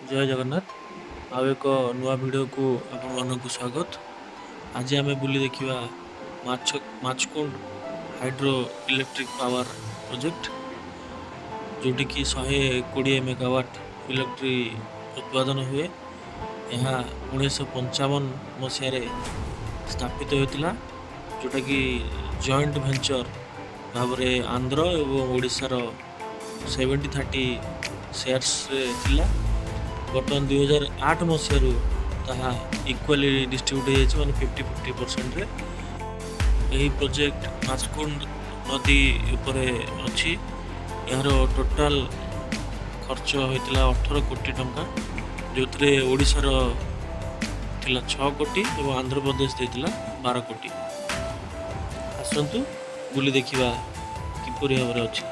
ଜୟ ଜଗନ୍ନାଥ। ଆଉ ଏକ ନୂଆ ଭିଡ଼ିଓକୁ ଆପଣମାନଙ୍କୁ ସ୍ୱାଗତ। ଆଜି ଆମେ ବୁଲି ଦେଖିବା Machkund hydroelectric power project, ଯେଉଁଠିକି 120 ମେଗାୱାଟ୍ ଇଲେକ୍ଟ୍ରି ଉତ୍ପାଦନ ହୁଏ। ଏହା 1955 ମସିହାରେ ସ୍ଥାପିତ ହୋଇଥିଲା, ଯେଉଁଟାକି ଜଏଣ୍ଟ ଭେଞ୍ଚର ଭାବରେ ଆନ୍ଧ୍ର ଏବଂ ଓଡ଼ିଶାର 70-30 ସେୟାର୍ସରେ ଥିଲା। ବର୍ତ୍ତମାନ 2008 ମସିହାରୁ ତାହା ଇକ୍ୱାଲି ଡିଷ୍ଟ୍ରିବ୍ୟୁଟ୍ ହୋଇଯାଇଛି, ମାନେ 50-50%ରେ। ଏହି ପ୍ରୋଜେକ୍ଟ ମାଛକୁଣ୍ଡ ନଦୀ ଉପରେ ଅଛି। ଏହାର ଟୋଟାଲ ଖର୍ଚ୍ଚ ହୋଇଥିଲା 18 କୋଟି ଟଙ୍କା, ଯେଉଁଥିରେ ଓଡ଼ିଶାର ଥିଲା 6 କୋଟି ଏବଂ ଆନ୍ଧ୍ରପ୍ରଦେଶ ଦେଇଥିଲା 12 କୋଟି। ଆସନ୍ତୁ ବୁଲି ଦେଖିବା କିପରି ଭାବରେ ଅଛି।